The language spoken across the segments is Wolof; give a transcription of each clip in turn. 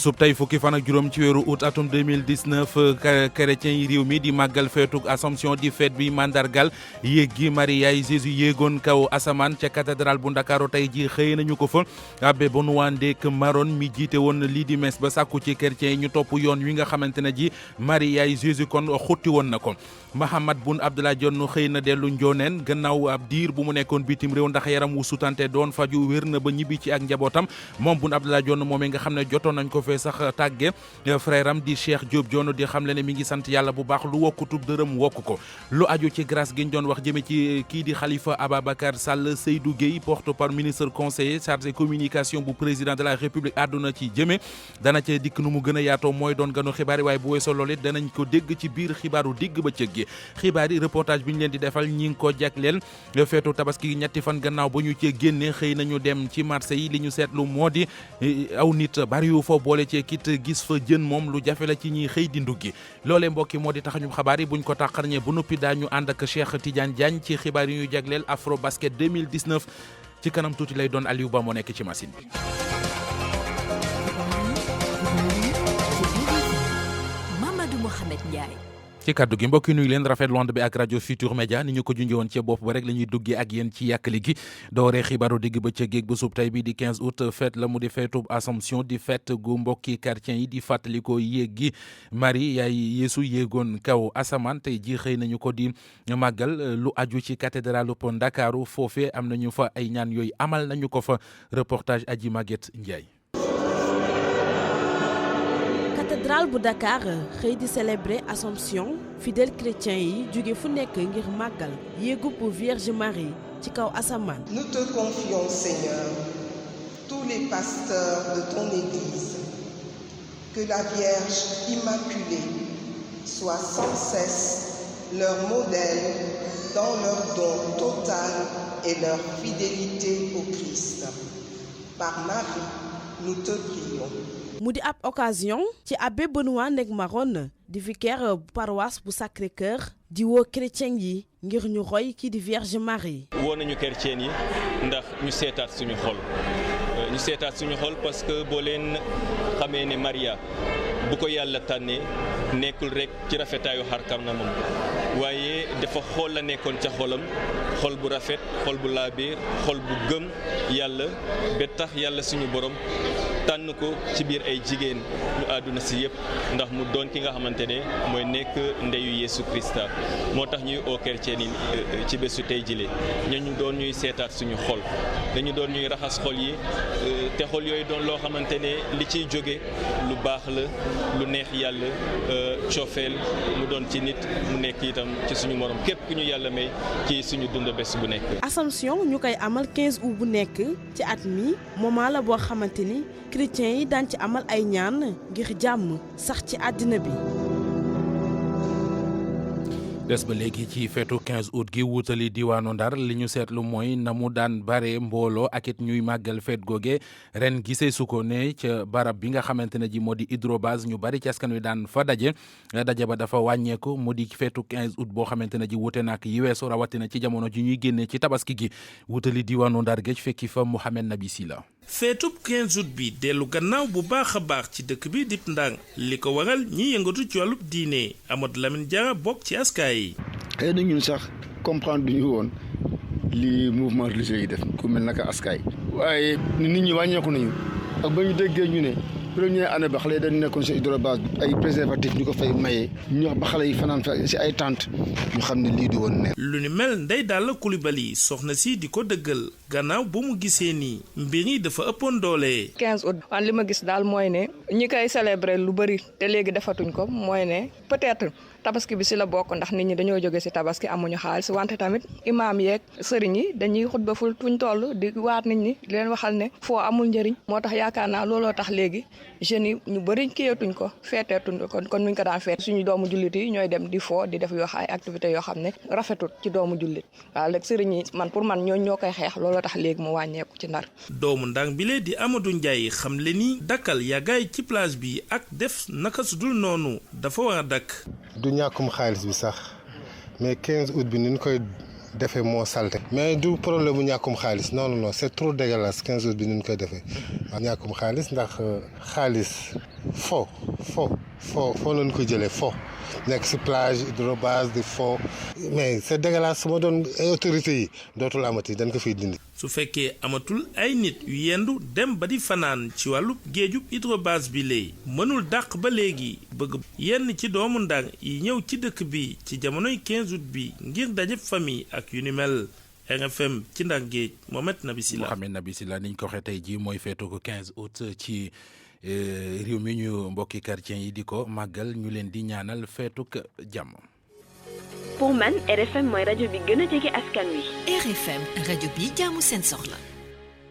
bésub tey fukki fan ak juróom ci weeru août atum 2019 chrétien yi réew mi di màggal feetug Assomption di fête bi mandargal yéeg gi Mariyaay Jésus yéegoon kaw asamaan ca cathédrale bu Ndakaaru tey ji xëy nañu ko fa abbé Benoît Ndék Maron mi jiite woon lii di messe ba sàkku ci chrétien yi ñu topp yoon wi nga xamante ne ji Mariyaay Jésus kon xutti woon na ko. Mahammed Boun Abdallah Dionne xëy na dellu njooneen gannaaw ab diir bu mu nekkoon bitim réew ndax yaram wu sutante doon faju wér na ba ñibbi ci ak njabootam moom Boun Abdallah Dionne moomee nga xam ne jotoon nañ ko fee sax tàgge frère am di Cheikh Diop Dionne di xam le ne mi ngi sant yàlla bu baax lu wokkutub dërëm wokk ko lu aju ci grâce gi ñu doon wax jëme ci kii di Khalifa Ababacar Sall Seydou Gueye porte-parole ministre conseiller chargé communication bu président de la République àdduna ci jëme dana ca dikk nu mu gën a yaatoo mooy doon ganu xibaar yi waaye bu weesoo loolu danañ ko dégg ci biir xibaaru digg bëccëg gi xibaar yi reportage bi ñu leen di defal ñi ngi ko jagleel feetu tabaski ñetti fan gannaaw ba ñu ci génne xëy nañu dem ci marché yi li ñu seetlu moo di aw nit bari yu fa boole ci kit gis fa jën moom lu jafe la ci ñiy xëy di nduggi loolee mbokki moo di taxañu xabaar yi buñ ko tàqarñee ba noppi daañu ànd ak Cheikh Tidiane Diagne ci xibaar yi ñu jagleel Afro Basket 2019 ci kanam tuuti lay doon Aliou Ba moo nekk ci machine bi. Mamadou Mohamed Ndiaye. ci kaddu gi mbokk yi nuyu leen rafetlu ànd bi ak rajo Futur Média ni ñu ko junjee woon ci bopp ba rek la ñuy duggee ak yéen ci yàkkali gi dooree xibaaru digg bëccëg géeg bu sub tey bi di 15 août fête la mu di feetub Assomption di fête gu mbokki chrétien yi di fàttaliko yéeg gi Marie yaay Yeesu yéegoon kaw asamaan tey ji xëy nañu ko di màggal lu aju ci cathédrale bu Ndakaaru foofee am nañu fa ay ñaan yooyu amal nañu ko fa reportage Adji Maguette Ndiaye. cathédrale bu Dakar xëy di célébrer Assomption fidèles chrétiens yi jóge fu nekk ngir màggal yéegu bu Vierge Marie ci kaw asamaan. Nous te confions, Seigneur, tous les pasteurs de ton Église, que la Vierge Immaculée soit sans cesse leur modèle dans leur don total et leur fidélité au Christ. Par Marie, nous te prions. mu di ab occasion ci abbé Benoît Ndék Maron di vicaire paroisse bu Sacré-Cœur di woo chrétien yi ngir ñu roy kii di Vierge Marie. woo nañu chrétien yi ndax ñu seetaat suñu xol parce que boo leen xamee ne Maria bu ko yàlla tànnee nekkul rek ci rafetaayu xarkam na moom waaye dafa xool la nekkoon ca xolam xol bu rafet xol bu laabiir xol bu gëm yàlla ba tax yàlla suñu borom tànn ko ci biir ay jigéen ñu àdduna si yëpp ndax mu doon ki nga xamante ne mooy nekk ndeyu Yeesu Krista moo tax ñuy oo chrétien yi ci bésu tey jile ñu doon ñuy seetaat suñu xol dañu doon ñuy raxas xol yi te xol yooyu doon loo xamante ne li ciy jóge lu baax la lu neex yàlla coofeel mu doon ci nit mu nekk itam ci suñu morom képp ku ñu yàlla may ci suñu dund bés bu nekk. Assomption ñu koy amal 15 août bu nekk ci at mi moment la boo xamante ni chrétiens yi daan ci amal ay ñaan ngir jàmm sax ci àddina bi. des ba léegi ci feetu 15 août gi wutali diwaanu Ndar li ñu seetlu mooy na mu daan bare mbooloo ak it ñuy màggal feet googe ren gisee su ko ne ca barab bi nga xamante ne ji moo di hydrobase ñu bari ci askan wi daan fa daje ba dafa wàññeeku mu di feetu 15 août boo xamante ne ji wute nak yi weesu rawatina ci jamono ji ñuy génnee ci tabaski gi wutali diwaanu Ndar géej fekki fa Mouhamed Nabi Sila. feetub 15 août bi dellu gannaaw bu baax a baax ci dëkk bi dip ndang li ko waral ñi yëngatu ci wàllub diine Amadou Lamine Diarra bokk ci askaay yi. xëy na ñun sax comprendre duñu woon li mouvement religieux yi def ku mel naka askaay waaye nit ñi wàññeeku nañu ak ba ñu déggee ñu ne première année ba xale yi dañu nekkoon si hydrobase ay préservatif ñu ko fay maye ñu wax ba xale yi fanaan fa si ay tente ñu xam ne lii di woon ne lu ni mel Ndeye Dalla Coulibaly soxna si di ko dëggal gannaaw ba mu gisee nii mbir yi dafa ëppoon doole. 15 août wan li ma gis daal mooy ne ñi koy célébrer lu bëri te léegi defatuñ ko mooy ne peut-être tabaski bi si la bokk ndax nit ñi dañoo jóge si tabaski amuñu xaalis wante tamit imaam yeeg sëriñ yi dañuy xutba ful tuñ toll di waat nit ñi di leen waxal ne foo amul njëriñ moo tax yaakaar naa looloo tax léegi jeunes yi ñu bëri kiyeetuñ ko feeteetuñ ko kon nuñ ko daan feet suñu doomu jullit yi ñooy dem di foo di def yoo ay activités yoo xam ne rafetut ci doomu jullit waaw léegi sëriñ yi man pour man ñoo koy xeex looloo tax léegi mu wàññeeku ci Ndar. doomu Ndang bi lee di Amadou Ndiaye xam le ni dakkal yàggaay ci plage bi ak def naka su dul noonu dafa war a dakk. du ñàkkum xaalis bi sax mais 15 août bi ni ñu koy defee moo salte mais du problème bu ñàkkum xaalis non c'est trop dégueulasse 15 août bi ni ñu koy defee waaw ñàkkum xaalis ndax xaalis fo lañ ko jëlee fo nekk si plage hydrobase di fo mais c'est dégueulasse su ma doon autorités yi dootul amati dañ ko fiy dindi. su fekkee amatul ay nit yu yendu dem ba di fanaan ci wàllu géejub hydrobase bi lay mënul dàq ba léegi bëgg yenn ci doomu Ndang yi ñëw ci dëkk bi ci jamonoy 15 août bi ngir daje famille ak yu ni mel. RFM ci Ndang Géej Mohamed Nabi Silla niñ ko waxee tey jii mooy feetu ko 15 août ci réew mi ñu mbokki chrétien yi di ko màggal ñu leen di ñaanal feetuk jàmm. pour man RFM mooy rajo bi gën a jege askan wi. RFM rajo bi jaamu seen soxla.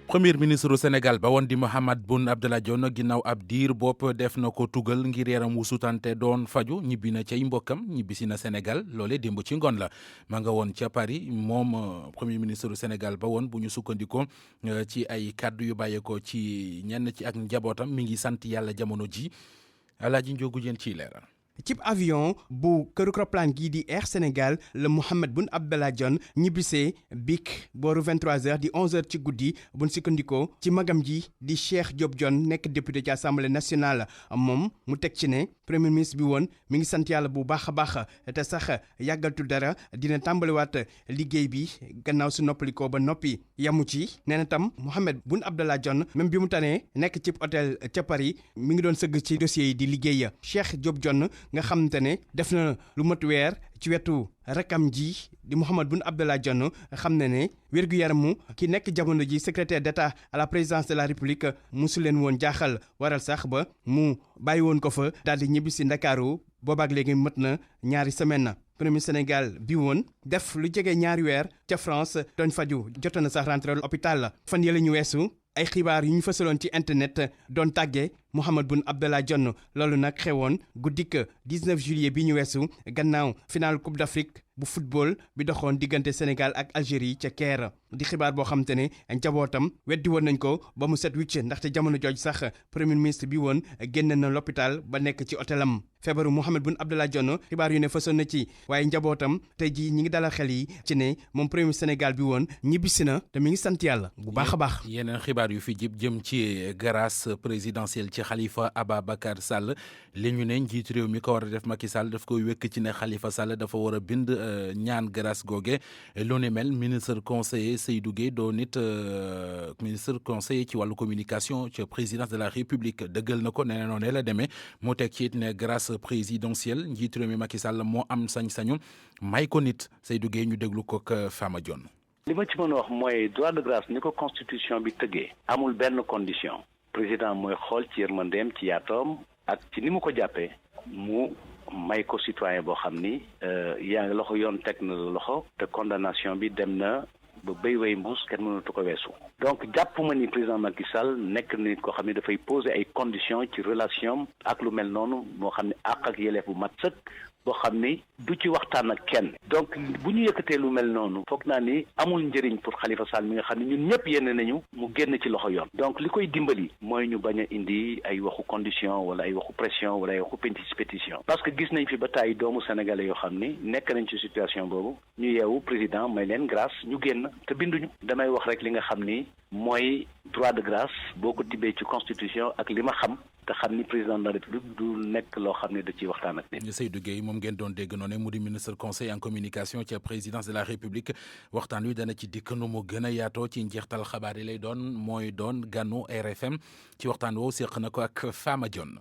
premier ministre du Sénégal ba woon di Mahammed Boun Abdallah Dionne ginnaaw ab diir bopp def na ko tugal ngir yaram wu sutante doon faju ñibbi na cay mbokkam ñibbisi na Sénégal loole démb ci ngoon la ma nga woon ca Paris moom premier ministre du Sénégal ba woon bu ñu sukkandikoo ci ay kàddu yu bàyyeekoo ci ñenn ci ak njabootam mi ngi sant yàlla jamono ji Alaaji Njogu Jeen ciy leeral. cib avion bu këru roplaan gii di Air Sénégal la Mahammed Boun Abdallah Dionne ñibbisee bik booru 23h di 11h ci guddi buñ sukkandikoo ci magam ji di Cheikh Diop Dionne nekk député ci assemblée nationale moom mu teg ci ne premier ministre bi woon mi ngi sant yàlla bu baax a baax te sax yàggaltu dara dina tàmbaliwaat liggéey bi gannaaw su noppalikoo ba noppi yamu ci nee na tam Mahammed Boun Abdallah Dionne même bi mu tanee nekk cib hôtel ca Paris mi ngi doon sëgg ci dossier yi di liggéey Cheikh Diop Dionne nga xamante ne def na lu mat weer ci wetu rakam ji di Mahammed Boun Abdallah Dionne xam ne wér-gu-yaramu ki nekk jamono ji secrétaire d'État à la présidence de la République musu leen woon jaaxal waral sax ba mu bàyyi woon ko fa daal di ñibbi si Ndakaaru boobaak léegi mat na ñaari semaine premier Sénégal bi woon def lu jege ñaari weer ca France doon faju jot na sax rentré hôpital fan yële ñu weesu ay xibaar yu ñu fësaloon ci internet doon tàggee Mahammed Boun Abdallah Dionne loolu nag xewoon guddik 19 juillet bi ñu weesu gannaaw final Coupe d'Afrique bu football bi doxoon diggante Sénégal ak Algérie ca Caire di xibaar boo xam te ne njabootam weddi woon nañ ko ba mu set wicc ndaxte jamono jooj sax premier ministre bi woon génn na l'hôpital ba nekk ci hôtelam feebaru Mahammed Boun Abdallah Dionne xibaar yu ne fësoon na ci waaye njabootam tey jii ñi ngi dalal xel yi ci ne moom premier Sénégal bi woon ñibbisi na te mi ngi sant yàlla bu baax a baax. yeneen xibaar yu fi jib jëm ci grâce présidentielle ci Khalifa Ababacar Sall li ñu ne njiitu réew mi ko war a def Macky Sall daf koy wékk ci ne Khalifa Sall dafa war a bind ñaan grâce googe lu ne mel ministre conseiller Seydou Gueye doo nit ministre conseiller ci wàllu communication ci présidence de la République dëggal na ko nee na noonu la demee mu teg ci it ne grâce présidentielle njiitu réew mi Macky Sall moo am sañ-sañu may ko nit Seydou Gueye ñu déglu ko ak Fama Dione. li ma ci mën a wax mooy droit de grâce ni ko constitution bi tëggee amul benn condition président mooy xool ci yërmandeem ci yaatoom ak ci ni mu ko jàppee mu may ko citoyen boo xam ni yaa ngi loxo yoon teg na la loxo te condamnation bi dem na ba béy way mbuus kenn mënatu ko weesu donc jàpp ma ni président Macky Sall nekk na nit koo xam ne dafay poser ay conditions ci relation ak lu mel noonu moo xam ne àq ak yelleef bu mat sëkk boo xam ni du ci waxtaan ak kenn donc bu ñu yëkkatee lu mel noonu foog naa ni amul njëriñ pour Khalifa Sall mi nga xam ne ñun ñëpp yéene nañu mu génn ci loxo yoon donc li koy dimbali mooy ñu bañ a indi ay waxu condition wala ay waxu pression wala ay waxu pétition parce que gis nañ fi ba tàyyi doomu sénégalais yoo xam ni nekk nañ ci situation boobu ñu yeewu président may leen grâce ñu génn te binduñu damay wax rek li nga xam ni mooy droit de grâce boo ko tibbee ci constitution ak li ma xam te xam ni président de la république du nekk loo xam ne da ciy waxtaan ak nit. Seydou Gueye moom ngeen doon dégg noonu mu di ministre conseil en communication ci présidence de la république waxtaan wi dana ci dikk nu mu gën a yaatoo ci njeextal xabaar yi lay doon mooy doon ganu RFM ci waxtaan woowu seq na ko ak Fama Dione.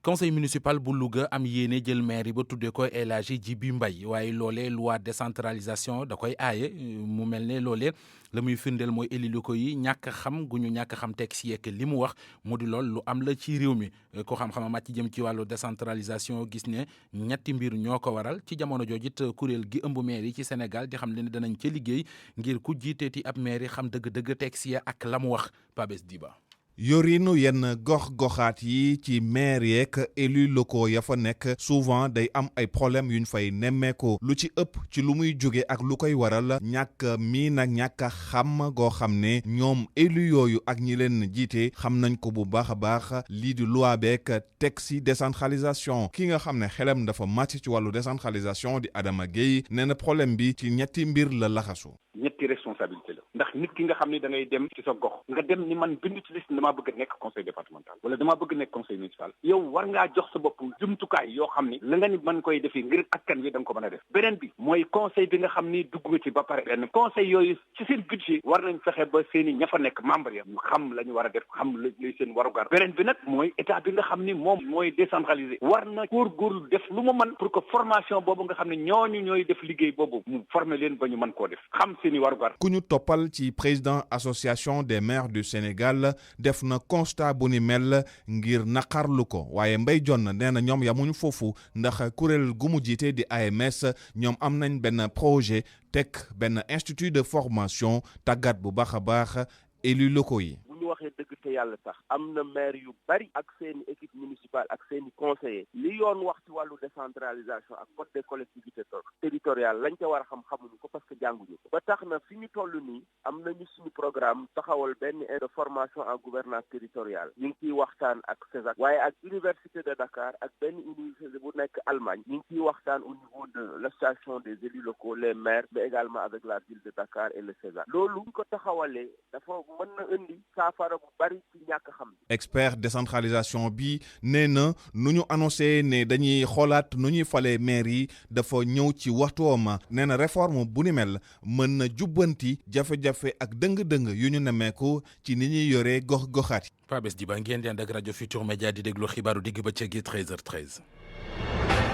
conseil municipal bu Louga am yéene jël maire yi ba tuddee ko El Hadji Djibi Mbaye waaye loolee loi décentralisation da koy aaye mu mel ne loolee la muy firndeel mooy éli locaux yi ñàkk xam gu ñu ñàkk xam teg si yekk li mu wax mu di lool lu am la ci réew mi ko xam-xama màcc jëm ci wàllu décentralisation gis ne ñetti mbir ñoo ko waral ci jamono joojit kuréel gi ëmb maire yi ci Sénégal di xam leen danañ ca liggéey ngir ku jiiteeti ab maire yi xam dëgg-dëgg teg si ak la mu wax Pabes Diba. yorinu yenn gox-goxaat yi ci maire yeeg élus locaux ya fa nekk souvent day am ay problème yuñ fay nemmeeku lu ci ëpp ci lu muy jóge ak lu koy waral ñàkk miin ak ñàkk xam goo xam ne ñoom élus yooyu ak ñi leen jiite xam nañ ko bu baax a baax lii di loi beeg texte décentralisation ki nga xam ne xelam dafa màcc ci wàllu décentralisation di Adama Gueye nee na problème bi ci ñetti mbir la laxasu. ñetti responsabilité la ndax nit ki nga xam ne da ngay dem ci sa gox nga dem ni man bind ci liste damaa bëgg nekk conseil départemental wala damaa bëgg nekk conseil municipal yow war ngaa jox sa bopp jumtukaay yoo xam ni la nga ni mën koy defee ngir askan wi da nga ko mën a def beneen bi mooy conseil bi nga xam ni dugg nga ci ba pare benn conseil yooyu ci seen budget war nañ fexe ba seen i ña fa nekk membre ya ñu xam la ñu war a def xam lay seen warugar beneen bi nag mooy état bi nga xam ni moom mooy décentralisé war na góorgóorlu def lu mu mën pour que formation boobu nga xam ne ñooñu ñooy def liggéey boobu mu former leen ba ñu mën koo def xam seen i warugar. ku ñu toppal ci président association des maires du Sénégal def na constat bu ni mel ngir naqarlu ko waaye Mbaye Dione nee na ñoom yamuñu foofu ndax kuréel gu mu jiite di AMS ñoom am nañ benn projet teg benn institut de formation tàggat bu baax a baax élus locaux yi. bu ñu waxee dëgg te yàlla sax am na maire yu bari ak seeni équipe municipale ak seeni conseillers li yoon wax ci wàllu décentralisation ak code des collectivités territoriales lañ ca war a xam xamuñu ko parce que jànguñu ko ba tax na fi ñu toll nii am nañu suñu programme taxawal benn de formation en gouvernance territoriale ñu ngi ciy waxtaan ak CESAC waaye ak université de Dakar ak benn université bu nekk Allemagne ñu ngi ciy waxtaan au niveau de l'association des élus locaux les maires mais également avec la ville de Dakar et le CESAC loolu ñu ko taxawalee dafa mën na indi saafara bu bari ci ñàkk xam. expert décentralisation bi nee na nu ñu annoncé ne dañuy xoolaat nu ñuy falee maire yi dafa ñëw ci waxtuwam nee na réforme bu ni mel mën na jubbanti jafe-jafe ak dëng-dëng yu ñu nemmeeku ci ni ñuy yoree gox-goxaat yi. Pabes Diba ngeen di ànd ak rajo Futur Média di déglu xibaaru digg bëccëg gi 13h13.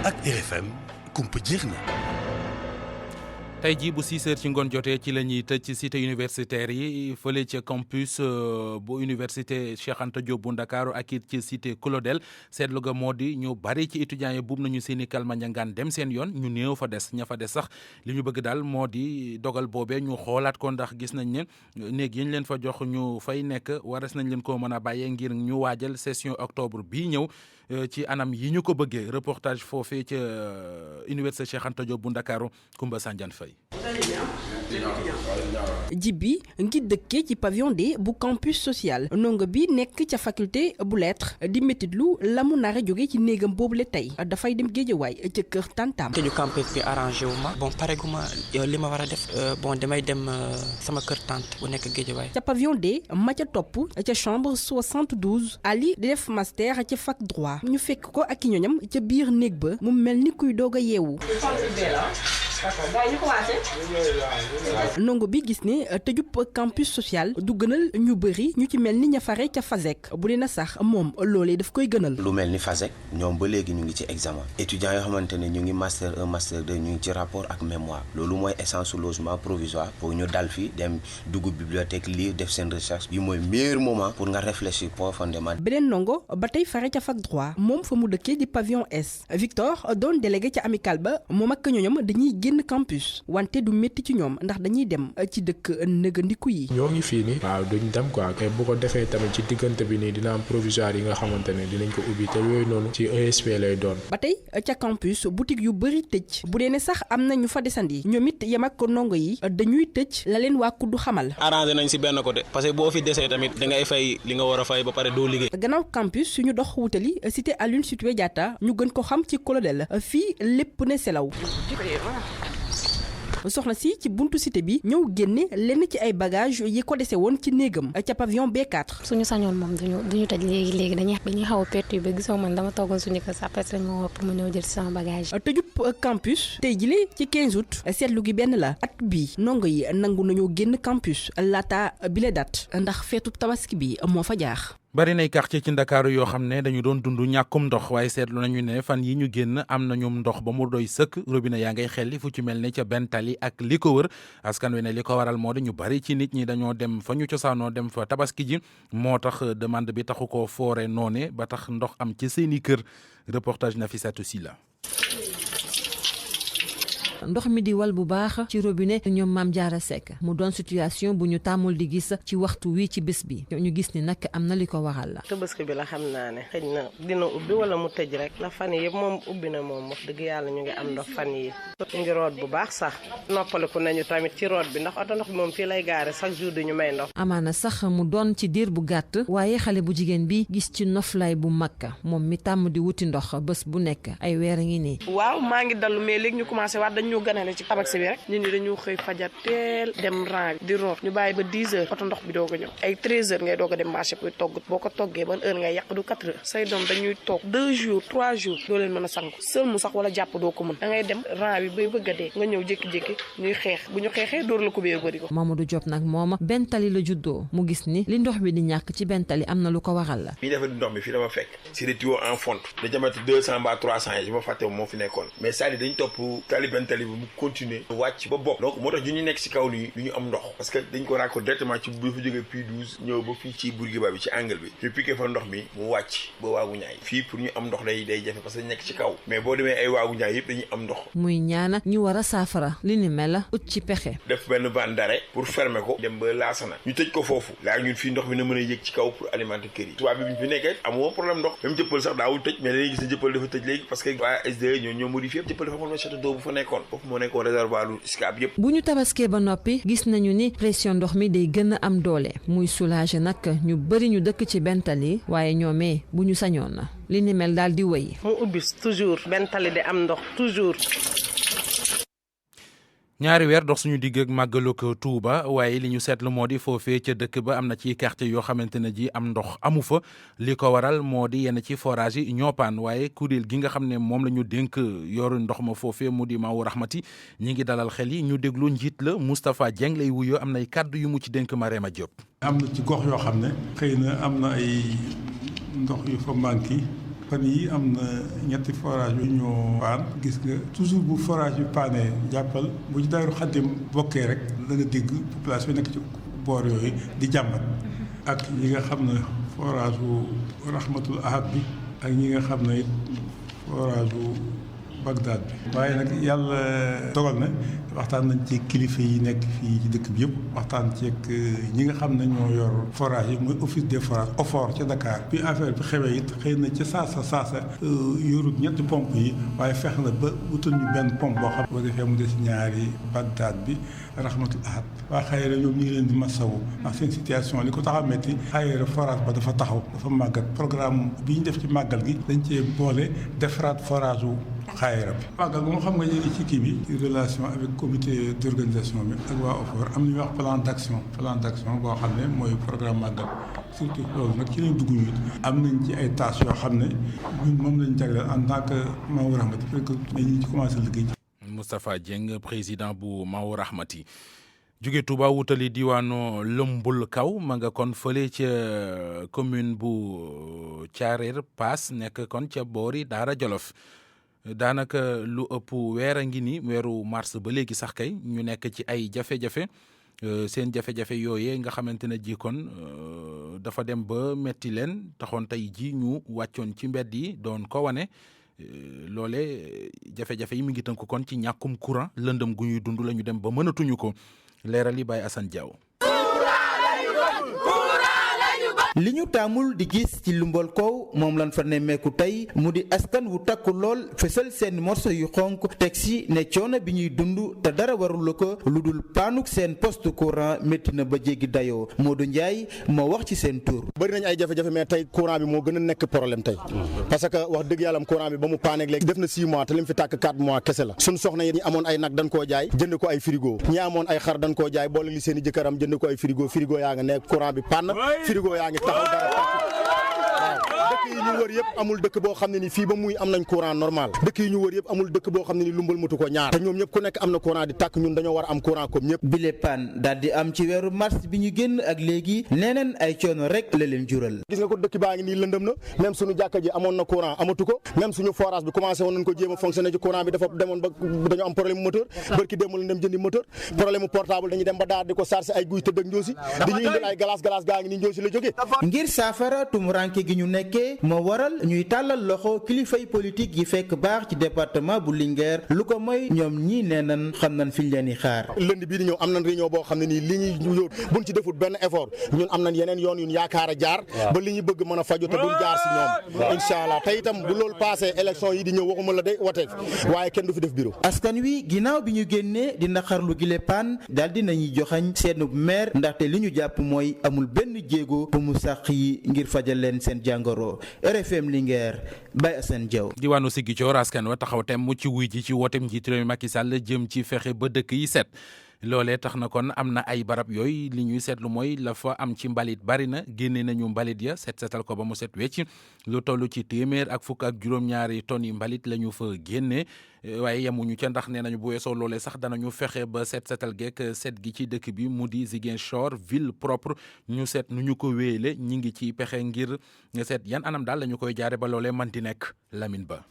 ak RFM kumpa jeex na. tey jii bu 6h ci ngoon jotee ci la ñuy tëj ci cité universitaire yi fële ca campus bu université Cheikh Anta Diop bu Ndakaaru ak it ci cité Claudel seetlu ga moo di ñu bari ci étudiants yi buub nañu seeni kalmanjangaan dem seen yoon ñu néew fa des ña fa des sax li ñu bëgg daal moo di dogal boobee ñu xoolaat ko ndax gis nañ ne néeg yi ñu leen fa jox ñu fay nekk waras nañ leen koo mën a bàyyee ngir ñu waajal session octobre bii ñëw ci anam yi ñu ko bëggee reportage foofee ca université Cheikh Anta Diop bu Ndakaaru Koumba Sandiane Faye. Jibi ngi dëkkee ci pavillon D bu campus social ndongo bi nekk ca faculté bu lettres di métitlu la mu nar a jóge ci néegam boobule tey dafay dem Géejawaay ca kër tantam. tëju campus bi arrangé wu ma bon pareguma li ma war a def bon damay dem sama kër tante bu nekk Géejawaay. ca pavillon D ma ca topp ca chambre 72 Ali di def master ca fac droit ñu fekk ko ak i ñoñam ca biir néeg ba mu mel ni kuy doog a yeewu. ndongo bi gis ne tëjub campus social du gënal ñu bëri ñu ci mel ni ña fare ca FASEC bu dee na sax moom loolee daf koy gënal. lu mel ni FASEC ñoom ba léegi ñu ngi ci examen étudiants yoo xamante ne ñu ngi master 1 master 2 ñu ngi ci rapport ak mémoire loolu mooy essence su logement provisoire pour ñu dal fi dem dugg bibliothèque lire def seen recherche bi mooy meilleur moment pour nga réfléchir profondément. beneen ndongo ba tey fare ca fac droit moom fa mu dëkkee di pavillon S Victor doon délégué ca amical ba moom ak ñoñom dañuy génn campus wante du métti ci ñoom ndax dañuy dem ci dëkk nëgandiku yi. ñoo ngi fii nii waaw duñ dem quoi kay bu ko defee tamit ci diggante bi nii dina am provisoire yi nga xamante ne dinañ ko ubbi te yooyu noonu ci ESP lay doon. ba tey ca campus boutique yu bëri tëj bu dee ne sax am na ñu fa desandi ñoom it yem ak ndongo yi dañuy tëj la leen waa kuddu xamal. arrangé nañ si benn côté parce que boo fi desee tamit da ngay fay li nga war a fay ba pare doo liggéey. gannaaw campus suñu dox wutali cité Aline Sitoé Diatta ñu gën ko xam ci Claudel fii lépp ne selaw. soxna si ci buntu cité bi ñëw génne lenn ci ay bagages yi ko dese woon ci néegam ca pavillon B4. suñu sañoon moom duñu tëj léegi dañuy xaw a perturbé gisoo man dama toogoon suñu kër sax après ma woo pour ma ñëw jël ci sama bagage. tëjub campus tey jile ci 15 août seetlu gi benn la at bi ndongo yi nangu nañoo génn campus laata bile date ndax feetu tabaski bi moo fa jaar. bari nay quartier ci Ndakaaru yoo xam ne dañu doon dund ñàkkum ndox waaye seetlu nañu ne fan yi ñu génn am nañu ndox ba mu doy sëkk robinet yaa ngay xelli fu ci mel ne ca benn tali ak li ko wër askan wi ne li ko waral moo di ñu bari ci nit ñi dañoo dem fa ñu cosaanoo dem fa tabaski ji moo tax demande bi taxu ko foore noone ba tax ndox am ci seeni kër reportage Nafissatou Sila. ndox mi di wal bu baax ci robinet ñoom Mame Diarra Seck mu doon situation bu ñu tàmmul di gis ci waxtu wi ci bés bi ñu gis ni nag am na li ko waral la. Tabaski bi la xam naa ne xëy na dina ubbi wala mu tëj rek la fan yëpp moom ubbi na moom wax dëgg yàlla ñu ngi am ndox fan yi ñu ngi root bu baax sax noppaliku nañu tamit ci root bi ndax oto ndox bi moom fii lay gaare chaque jour duñu may ndox. amaana sax mu doon ci diir bu gàtt waaye xale bu jigéen bi gis ci noflaay bu mag moom mi tàmm di wuti ndox bés bu nekk ay weer a ngi nii. waaw maa ngi dallu mais léegi ñu commencé waat dañ ñu ganale ci tabaski bi rek nit ñi dañu xëy fajar teel dem rang di root ñu bàyyi ba 10 heures oto ndox bi doog a ñëw ay 13 heures ngay doog a dem marché koy togg boo ko toggee ban heure ngay yàq du 4 heures say doom dañuy toog 2 jours 3 jours doo leen mën a sangu sël mu sax wala jàpp doo ko mën da ngay dem rang bi bay bëgg a dee nga ñëw jékki-jékki ñuy xeex bu ñu xeexee dóor la ko bee bëri ko. Mamadou Diop nag moom benn tali la juddoo mu gis ni li ndox bi di ñàkk ci benn tali am na lu ko waral la. bi defar ndox mi fii dama fekk si des tuyaux en fonte da jamati 200 ba 300 yi ma fàtte moo fi nekkoon mais c'est-à-dire dañ topp tali benn tali bi mu continuer wàcc ba bopp donc moo tax ñu nekk si kaw nii du ñu am ndox parce que dañ ko raccordé directement ci bu fa jógee puits 12 ñëw ba fii ci Bourguiba bi ci angle bi fi piqué fa ndox mi mu wàcc ba waagu ñaay fii pour ñu am ndox day jafe parce que dañ nekk ci kaw mais boo demee ay waagu ñaay yëpp dañuy am ndox. muy ñaana ñu war a saafara li ni mel ut ci pexe. def benn van d'arrêt pour fermer ko dem ba Laasana ñu tëj ko foofu laa ñun fii ndox mi na mën a yëg ci kaw pour alimenter kër yi tubaab bi bu ñu fi nekkee amoo problème ndox même jëppal sax daawul tëj mais dañuy gis ne jëppal dafa tëj léegi parce que waa SDE ñoo modifié jëppal dafa amoon château d'eau bu fa nekkoon foofu moo nekkoon réservoir lu Sicap yëpp. bu ñu tabaskee ba noppi gis nañu ni pression ndox mi day gën a am doole muy soulager nag ñu bëri ñu dëkk ci benn tali waaye ñoomee bu ñu sañoon na li ni mel daal di wëy. mu ubbi toujours benn tali di am ndox toujours. ñaari weer dox suñu digg ak màggalug Tuuba waaye li ñu seetlu moo di foofee ca dëkk ba am na ci quartier yoo xamante ne ji am ndox amu fa li ko waral moo di yenn ci forage yi ñoo paan waaye kuréel gi nga xam ne moom la ñu dénk yoru ndox ma foofee mu di Maawu Rahmati ñi ngi dalal xel yi ñu déglu njiit la Moustapha Dieng lay wuyoo am nay kàddu yu mu ci dénk Marema Diop. am na ci gox yoo xam ne xëy na am na ay ndox yu fa manqué fan yi am na ñetti forage yu ñoo paan gis nga toujours bu forage yu paanee jàppal bu ci Daaru Xaddim bokkee rek da nga dégg population yi nekk ci boor yooyu di jàmbat ak ñi nga xam ne forage bu Rahmatul Ahad bi ak ñi nga xam ne it forage bu Bagdad bi waaye nag yàlla dogal na waxtaan nañ ci kilifa yi nekk fii ci dëkk bi yëpp waxtaan ceeg ñi nga xam ne ñoo yor forage yi mooy office des forages OFOR ca Dakar bi affaire bi xewee it xëy na ca saasa yorut ñetti pompe yi waaye fex na ba wutal ñu benn pompe boo xam boo defee mu des ñaari Bagdad bi Rahmatul Ahad waa Xayra ñoom ñu ngi leen di masawu ndax seen situation li ko tax a métti Xayra forage ba dafa taxaw dafa màggat programme bi ñu def ci màggal gi dañ cee boole defaraat forage wu Xayra bi màggal moom xam nga ñu ngi ci kii bi ci relation avec comité d'organisation bi ak waa OFOR am na ñuy wax plan d'action boo xam ne mooy programme màggal surtout loolu nag ci lañ dugg ñu am nañ ci ay tâches yoo xam ne ñun moom lañ jagleel en tant que Maawu Rahmati parce que dañu ci commencé liggéey. Moustapha Dieng président bu Maawu Rahmati jóge Touba wutali diwaanu Lëmbul Kaw ma nga kon fële ca commune bu Thiarer Pass nekk kon ca boori Daara Jolof daanaka lu ëpp weer a ngi ni weeru mars ba léegi sax kay ñu nekk ci ay jafe-jafe seen jafe-jafe yooyee nga xamante ne ji kon dafa dem ba metti leen taxoon tey ji ñu wàccoon ci mbedd yi doon ko wane loole jafe-jafe yi mi ngi tënk kon ci ñàkkum courant lëndëm gu ñuy dund la ñu dem ba mënatuñu ko leeral yi Baye Assane Diaw. li ñu taamul di gis ci Lumbol Kaw moom lan fa nemmeeku tey mu di askan wu takku lool fesal seen morso yu xonk teg si ne coono bi ñuy dund te dara warul ko lu dul paanuk seen poste courant métti na ba jéggi dayoo Modou Ndiaye moo wax ci seen tur. bëri nañ ay jafe-jafe mais tey courant bi moo gën a nekk problème tey parce que wax dëgg yàlla courant bi ba mu paaneeg léegi def na 6 mois te li mu fi tàkk 4 mois kese la suñ soxna yi ñi amoon ay nag dañ koo jaay jënd ko ay frigo ñi amoon ay xar dañ koo jaay boole li seen i jëkkëram jënd ko ay frigo yaa nga nekk courant bi panne frigo yaa ngi taxaw dëkk yi ñu wër yëpp amul dëkk boo xam ne ni fii ba muy am nañ courant normal dëkk yi ñu wër yëpp amul dëkk boo xam ne ni Lumbal matu ko ñaar te ñoom ñëpp ku nekk am na courant di tàkk ñun dañoo war a am courant comme ñëpp. bile pan daal di am ci weeru mars bi ñu génn ak léegi neneen ay coono rek la leen jural. gis nga ko dëkk baa ngi nii lëndëm na même suñu jàkka ji amoon na courant amatu ko même suñu forage bi commencé woon nañ ko jéem a fonctionner ci courant bi dafa demoon ba dañu am problème moteur barki démb lañ dem jëndi moteur problème portable dañuy dem ba daal di ko chargé ay guy tëdd ak njoosi di ñu indil ay glace gaa ngi nii njoosi la jógee. ngir saafara tumuranke gi ñu nekkee loolee moo waral ñuy tàllal loxo kilifay politique yi fekk baax ci département bu Linguère lu ko mooy ñoom ñii nee nañ xam nañ fi ñu leen di xaar. lundi bii di ñëw am nañ réunion boo xam ne nii li ñuy yóot buñ ci defut benn effort ñun am nañ yeneen yoon yu yaakaar a jaar ba li ñu bëgg mën a faju te duñ jaar si ñoom incha allah te itam bu loolu passé élection yi di ñëw waxuma la de wote waaye kenn du fi def bureau. askan wi ginnaaw bi ñu génnee di naqarlu gile paan daal di nañuy joxañ seenub maire ndaxte li ñu jàpp mooy amul benn jéego bu mu sàq yi ngir fajal leen seen jàngoro. RFM Linguère Baye Assane Diaw. diwaanu Ziguinchor askan wa taxaw tem mu ci wuy ji ci wooteem njiitu réew mi Macky Sall jëm ci fexe ba dëkk yi set. loolee tax na kon am na ay barab yooyu li ñuy seetlu mooy la fa am ci mbalit bari na génne nañu mbalit ya setal ko ba mu set wecc lu toll ci téeméer ak fukk ak juróom-ñaari tonnes yi mbalit la ñu fa génne waaye yemuñu ca ndax nee nañu bu weesoo loolee sax danañu fexe ba setal geek set gi ci dëkk bi mu di Ziguinchor ville propre ñu seet nu ñu ko wéyale ñi ngi ci pexe ngir seet yan anam daal la ñu koy jaare ba loolee man di nekk Lamine Ba.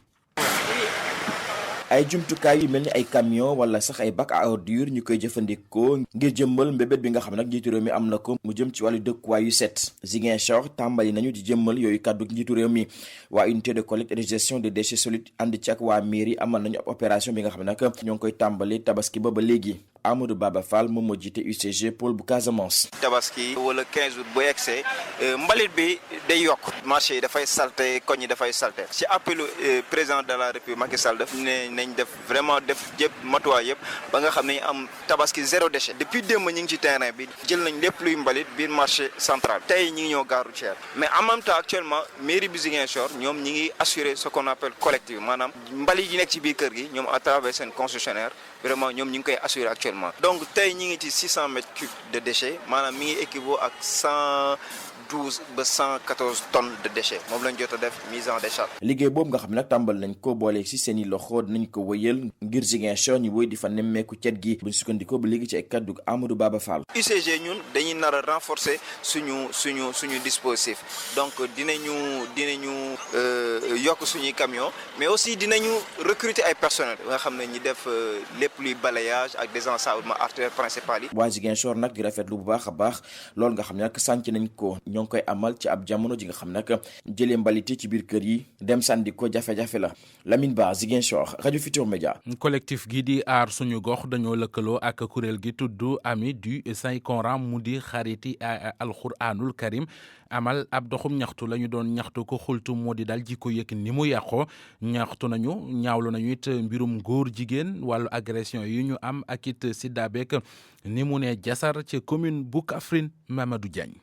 ay jumtukaay yu mel ni ay camion wala sax ay bac à ordures ñu koy jëfandikoo ngir jëmmal mbébét bi nga xam nag njiitu réew mi am na ko mu jëm ci wàllu dëkkuwaay yu set Ziguinchor tàmbali nañu di jëmmal yooyu kàddu njiitu réew mi waa unité de collecte et de gestion des déchets solides ànd ci ak waa mairie amal nañu ab opération bi nga xam ne nag ñoo ngi koy tàmbali tabaski ba léegi Amadou Baba Fall moom moo jiite UCG pôle bu Casamance. tabaski wala 15 août bu yegsee mbalit bi day yokk marché yi dafay salte koñ yi dafay salte ci appelu président de la République Macky Sall daf ne nañ def vraiment def jëpp matuwaay yëpp ba nga xam ne am tabaski zéro déchet depuis démb ñu ngi ci terrain bi jël nañ lépp luy mbalit biir marché central tey ñi ngi ñëw gare routière mais en même temps actuellement mairie bi Ziguinchor ñoom ñi ngi assurer ce qu'on appelle collectif maanaam mbalit yi nekk ci biir kër gi ñoom à travers seen concessionnaire vraiment ñoom ñi ngi koy assurer actuellement donc tey ñi ngi ci 600 mètres cubes de déchets maanaam mi ngi équivaut ak 112 ba 114 tonnes de déchets moom lañ jot a def mise en décharge. liggéey boobu nga xam ne nag tàmbal nañ ko boole ci seen i loxo dinañ ko wëyal ngir Ziguinchor ñu woy di fa nemmeeku cet gi buñ sukkandikoo ba léegi ci ay kaddu Amadou Baba Fall. UCG ñun dañuy nar a renforcer suñu dispositif donc dinañu yokk suñuy camion mais aussi dinañu recruter ay personnel nga xam ne ñi def lépp luy balayage ak désensablement artères principales yi. waa Ziguinchor nag di rafetlu bu baax a baax loolu nga xam ne nag sànc nañ ko ñoo ngi koy amal ci ab jamono ji nga xam nag jëlee mbaliti ci biir kër yi dem sànni ko jafe-jafe la Lamine Ba Ziguinchor rajo Futur Média. collectif gi di aar suñu gox dañoo lëkkaloo ak kuréel gi tudd Amis du Saint Coran mu di xariti alxuraanul karim amal ab doxum ñaxtu la ñu doon ñaxtu ko xultu moo di daal jikko yëkk ni mu yàqoo ñaxtu nañu ñaawlu nañu it mbirum góor jigéen wàllu agression yi ñu am ak it Sida beek ni mu ne jasar ci commune bu Kaffrine Mamadou Diagne.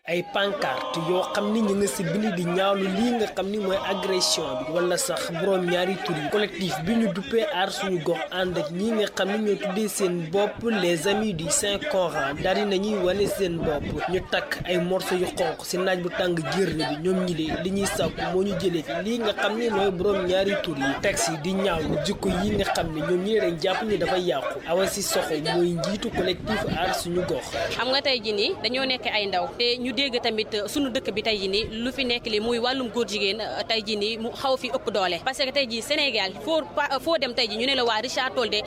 ay pancarte yoo xam ni ñu nga si bind di ñaawlu lii nga xam ni mooy agression bi wala sax borom ñaari tur yi collectif bi ñu duppee aar suñu gox ànd ak ñi nga xam ni ñoo tuddee seen bopp les amis du Saint Coran daal di nañuy wane seen bopp ñu takk ay morceau yu xonq si naaj bu tàng jër bi ñoom ñi li ñuy sàkku moo ñu jëlee fi lii nga xam ni mooy borom ñaari tur yi texte yi di ñaawlu jikko yi nga xam ne ñoom ñi dañ jàpp ni dafa yàqu Awa Si Soxo mooy njiitu collectif aar suñu gox. xam nga tey jii nii dañoo nekk ay ndaw te ñu dégg tamit sunu dëkk bi tey jii nii lu fi nekk li muy wàllum góor jigéen tey jii nii mu xaw fi ëpp doole parce que tey jii Sénégal foo dem tey jii ñu ne la waa Richard Toll de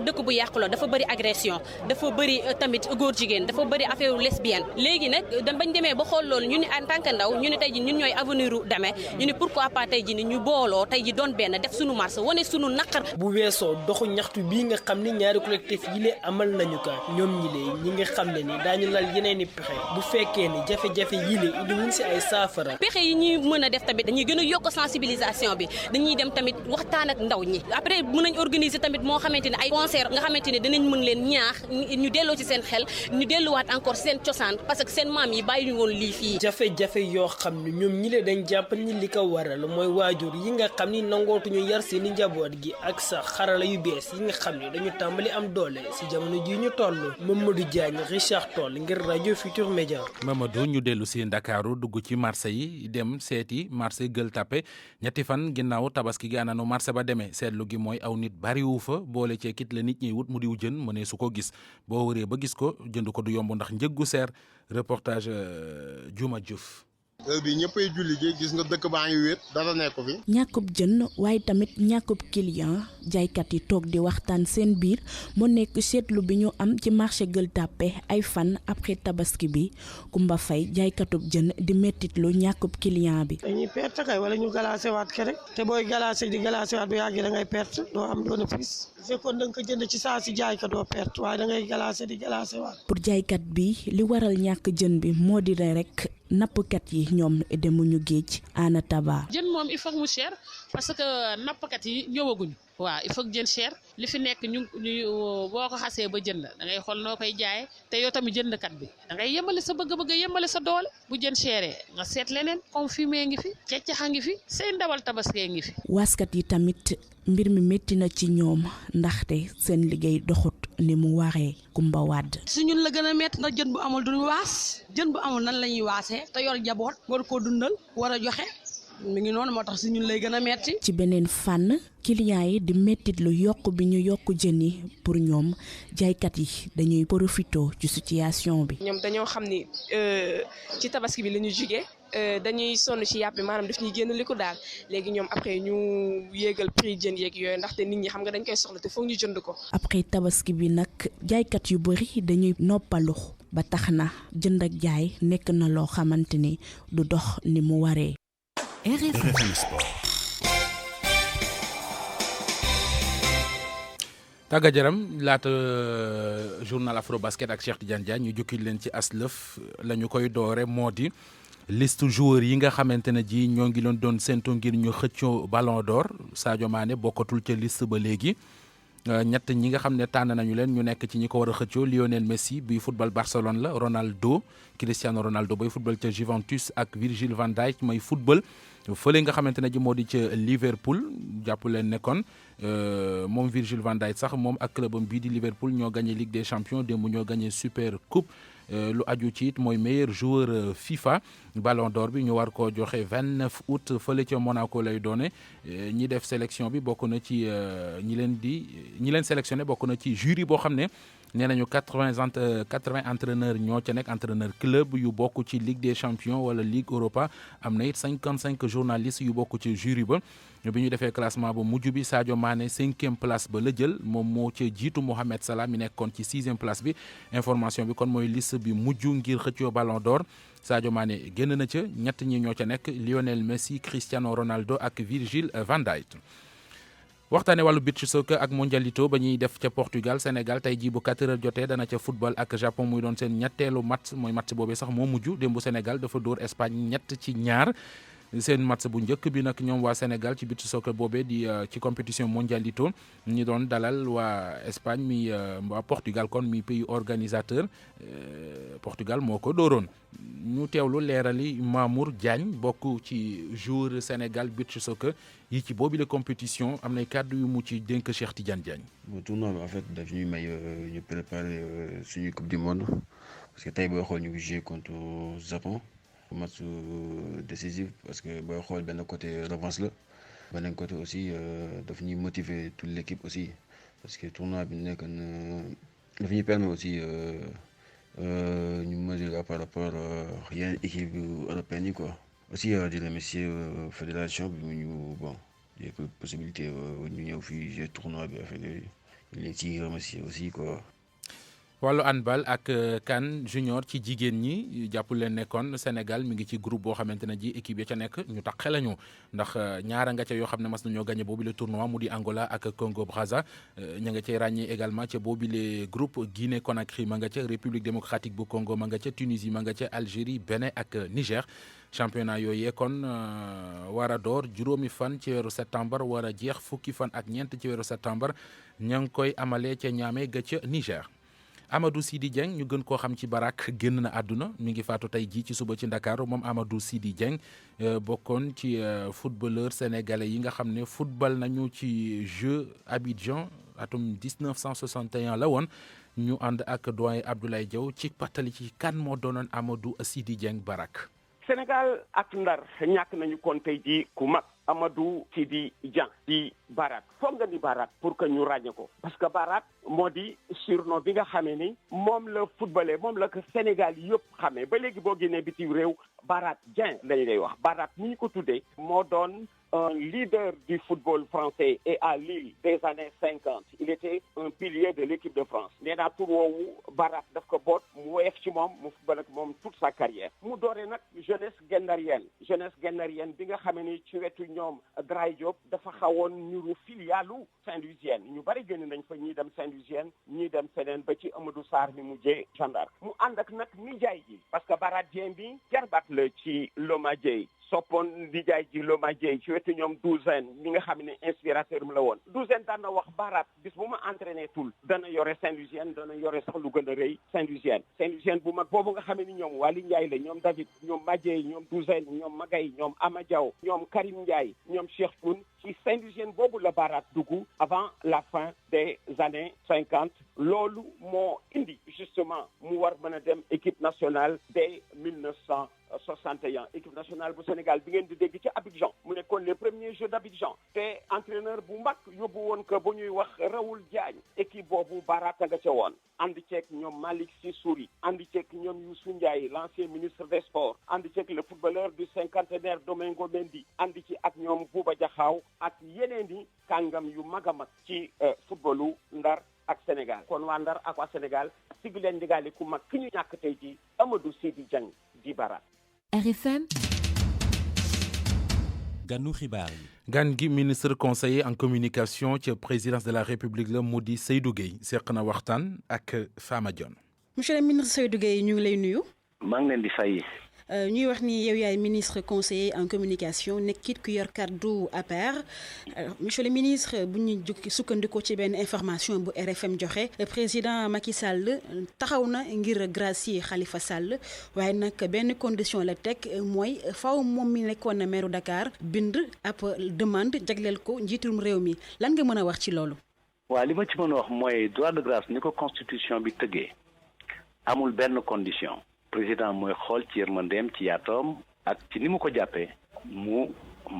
dëkk bu yàqu la dafa bëri agression dafa bëri tamit góor jigéen dafa bëri affaire lesbienne léegi nag bañ demee ba xool loolu ñu ne en tant que ndaw ñu ne tey jii ñun ñooy avenir u demee ñu ne pourquoi pas tey jii nii ñu booloo tey jii doon benn def sunu marche wane sunu naqar. bu weesoo doxu ñaxtu bii nga xam ni ñaari collectif yi lee amal nañu ko ñoom ñi nga xam ne ni daañu lal yeneen i pexe bu fekkee ni jafe-jafe yile indi wuñ si ay saafara. pexe yi ñuy mën a def tamit dañuy gën a yokk sensibilisation bi dañuy dem tamit waxtaan ak ndaw ñi après mën nañ organiser tamit moo xamante ne ay concert nga xamante ne dinañ mën leen ñaax ñu delloo ci seen xel ñu delluwaat encore seen cosaan parce que seen maam yi bàyyi ñu woon lii fii. jafe-jafe yoo xam ne ñoom ñi le dañ jàpp ni li ko waral mooy waajur yi nga xam ni nangootuñu yar seeni njaboot gi ak sax xarala yu bees yi nga xam ne dañu tàmbali am doole si jamono ji ñu toll Mamadou Diagne Richard Toll ngir rajo Futur Média. Mamadou ñu dellu si Ndakaaru dugg ci marché yi dem seeti marché Gueule Tapée ñetti fan ginnaaw tabaski gi ananu marché ba demee seetlu gi mooy aw nit bariwu fa boole cee kit la nit ñi wut mu diw jën mënee su ko gis boo wëree ba gis ko jënd ko du yomb ndax njëggu seer reportage Juma Diouf. heure bi ñëppay julli ji gis nga dëkk baa ngi wéet dara nekk fi. ñàkkub jën waaye tamit ñàkkub client jaaykat yi toog di waxtaan seen biir mu nekk seetlu bi ñu am ci marché Gueule Tapée ay fan après tabaski bi Kumba Faye jaaykatub jën di mettitlu ñàkkub client bi. dañuy perte kay wala ñu galaase waat ke rek te booy galaase di galaase waat bu yàggee da ngay perte doo am bénéfice bu fekkoon da nga ko jënd ci saa si jaay ka doo perte waaye da ngay galaase di galaase waat. pour jaaykat bi li waral ñàkk jën bi moo di rek nappkat yi ñoom demuñu géej ana taba. jën moom il faut mu cher parce que nappkat yi ñëwaguñu. waaw il faut que jën cher li fi nekk ñu boo ko xasee ba jënd da ngay xool noo koy jaayee te yow tamit jëndkat bi da ngay yemale sa bëgg-bëgg yemale sa doole bu jën chéré nga seet leneen comme fumier ngi fi keccaxa ngi fi say ndawal tabaskee ngi fi. waaskat yi tamit mbir mi métti na ci ñoom ndaxte seen liggéey doxut ni mu waree. Kumba Wàdd. su ñun la gën a métti ndax jën bu amul duñu waas jën bu amul nan la ñuy waasee te yor jaboot war koo dundal war a joxe. mi ngi noonu moo tax si ñun lay gën a metti. ci beneen fànn clients yi di mettit lu yokk bi ñu yokk jën yi pour ñoom jaaykat yi dañuy profito ci situation bi. ñoom dañoo xam ni ci tabaski bi la ñu jugee dañuy sonn ci yàpp bi maanaam daf ñuy génn li ko daal léegi ñoom après ñu yéegal prix jën yeeg yooyu ndaxte nit ñi xam nga dañ koy soxla te foog ñu jënd ko. après tabaski bi nag jaaykat yu bari dañuy noppalu ba tax na jënd ak jaay nekk na loo xamante ni du dox ni mu waree. RFM Sport. tàggat yaram laata journal Afro Basket ak Cheikh Tidiane Diagne ñu jukkil leen ci aslëf la ñu koy doore moo di liste joueurs yi nga xamante ne ji ñoo ngi leen doon séntu ngir ñu xëccoo Ballon d'Or Sadio Mané bokkatul ca liste ba léegi ñett ñi nga xam ne tànn nañu leen ñu nekk ci ñi ko war a xëccoo Lionel Messi buy football Barcelone la Ronaldo Cristiano Ronaldo bay football ca Juventus ak Virgil van Dijk may football fële nga xamante ne ji moo di ca Liverpool jàpp leen ne kon moom Virgil van Dijk sax moom ak clubam bii di Liverpool ñoo gagné Ligue des Champions démb ñoo gagné Super Coupe lu aju ci it mooy meilleur joueur FIFA Ballon d'Or bi ñu war koo joxe 29 août fële ca Monaco lay doone ñi def sélection bi bokk na ci ñi leen sélectionné bokk na ci jury boo xam ne nee nañu 80 entraîneurs ñoo ca nekk entraîneur club yu bokk ci Ligue des Champions wala Ligue Europa am na it 55 journalistes yu bokk ci jury ba bi ñu defee classement ba mujj bi Sadio Mané 5e place ba la jël moom moo ca jiitu Mohamed Salah mi nekkoon ci 6e place bi information bi kon mooy liste bi mujj ngir xëccoo Ballon d'Or Sadio Mané génn na ca ñett ñi ñoo ca nekk Lionel Messi Cristiano Ronaldo ak Virgil van Dijk. waxtaane wàllu beach soccer ak mondialito ba ñuy def ca Portugal Sénégal tey jii bu 4h jotee dana ca football ak Japon muy doon seen ñetteelu match mooy match boobee sax moo mujj démb Sénégal dafa dóor Espagne 3-2 seen match bu njëkk bi nag ñoom waa Sénégal ci beach soccer boobee di ci compétition mondialito ñi doon dalal waa Espagne mi waa Portugal kon mi pays organisateur Portugal moo ko dóoroon ñu teewlu leerali Mamour Diagne bokk ci joueur Sénégal beach soccer yi ci boobu la compétition am nay kàddu yu mu ci dénk Cheikh Tidiane Diagne. bon tournoi bi en fait daf ñuy may ñu préparer suñu coupe du monde parce que tey booy xool ñu ngi jouer contre Japon match décisif parce que booy xool benn côté revanche la beneen côté aussi daf ñuy motiver toute l'équipe aussi parce que tournoi bi nekk na daf ñuy permettre aussi ñu mesurer par rapport yeneen équipe européenne yi quoi. aussi di remercier fédération bi mu ñu bon des possibilités ñu ñëw fii jouer tournoi bi affaire yooyu ñu leen ciy remercier aussi quoi. wàllu handball ak CAN junior ci jigéen ñi jàpp leen nekkoon Sénégal mi ngi ci groupe boo xamante ne ji équipe ya ca nekk ñu tax xelañu ndax ñaara nga ca yoo xam ne mas nañoo gagné boobu le tournoi mu di Angola ak Congo Brazza ña nga cay ràññee également ca boobu le groupe Guinée Conakry ma nga ca République démocratique bu Congo ma nga ca Tunisie ma nga ca Algérie Bénin ak Niger. championnat yooyu kon war a door juróomi fan ci weeru septembre war a jeex fukki fan ak ñeent ci weeru septembre ña ngi koy amalee ca Niamey ga ca Niger. Amadou Sidi Dieng ñu gën koo xam ci Barak génn na àdduna mi ngi faatu tey jii ci suba ci Ndakaaru moom Amadou Sidi Dieng bokkoon ci footballeur sénégalais yi nga xam ne football nañu ci Jeux Abidjan atum 1961 la woon ñu ànd ak doyen Abdoulaye Diaw ci pàttali ci kan moo doonoon Amadou Sidi Dieng Barak. Sénégal ak Ndar ñàkk nañu kon tey jii ku mag Amadou Sidi Dieng di Barak foog nga ni Barak pour que ñu ràññee ko parce que Barak moo di surnom bi nga xamee ni moom la footballé moom la ko Sénégal yëpp xamee ba léegi boo génnee bitim réew Barat Dieng lañ lay wax Barat ni ñu ko tuddee moo doon un leader du football français et à Lille des années 50 il était un pilier de l'équipe de France nee naa tur woowu Barat daf ko boot mu woyof ci moom mu football ak moom toute sa carrière mu dooree nag jeunesse guennarienne bi nga xamee ni ci wetu ñoom Dray Diop dafa xawoon ñuru filialu Saint-Louisienne ñu bari génn nañ fa ñii dem Saint-Louisienne ñii dem feneen ba ci Amadou Sarr mi mujjee gendarme mu ànd ak nag nijaay ji parce que Barat Dieng bi jarbaat la ci Loma Dieye soppoon nijaay ji Loma Dieye ci wetu ñoom Douzaine mi nga xam ne inspirateur mu la woon Douzaine daan na wax Barat bis bu ma entraîné tul dana yore Saint-Louisienne dana yore sax lu gën a rëy Saint-Louisienne bu mag boobu nga xam ne ñoom Waly Ndiaye la ñoom David ñoom Madieye ñoom Douzaine ñoom Magay ñoom Ama Diaw ñoom Karim Ndiaye ñoom Cheikh Toune ci Saint-Louisienne boobu la Barat dugg avant la fin des années 50 loolu moo indi justement mu war mën a dem équipe nationale dès 1961 équipe nationale bu Sénégal bi ngeen di dégg ci Abidjan mu nekkoon les premiers Jeux d'Abidjan te entraîneur bu mag yóbbu woon que bu ñuy wax Raoul Diagne équipe boobu Barat nga ca woon ànd ceeg ñoom Malick Sy Souris ànd ceeg ñoom Youssou Ndiaye l'ancien ministre des sports ànd ceeg le footballeur du cinquantenaire Domingo Mendy ànd ci ak ñoom Bouba Diakhao ak yeneen i kàngam yu mag a mag ci footballu Ndar ak Sénégal kon waa Ndar ak waa Sénégal sigi leen ndigaale ku mag ki ñu ñàkk tey ji Amadou Sidi Dieng di Barat. RFM ganu xibaar yi. gan gi ministre conseiller en communication ci présidence de la République la mu di Seydou Gueye seq na waxtaan ak Fama Dione. monsieur le ministre Seydou Gueye ñu ngi lay nuyu. maa ngi leen di fay. ñuy wax ni yow yaay ministre conseiller en communication nekkit ku yor kàddu APR monsieur le ministre bu ñu jukki sukkandikoo ci benn information bu RFM joxe président Macky Sall taxaw na ngir gracier Khalifa Sall waaye nag benn condition la teg mooy faaw moom mi nekkoon na maire Dakar bind ab demande jagleel ko njiitum réew mi lan nga mën a wax ci loolu. waaw li ma ci mën a wax mooy droit de grâce ni ko constitution bi tëggee amul benn condition. président mooy xool ci yërmandeem ci yaatoom ak ci ni mu ko jàppee mu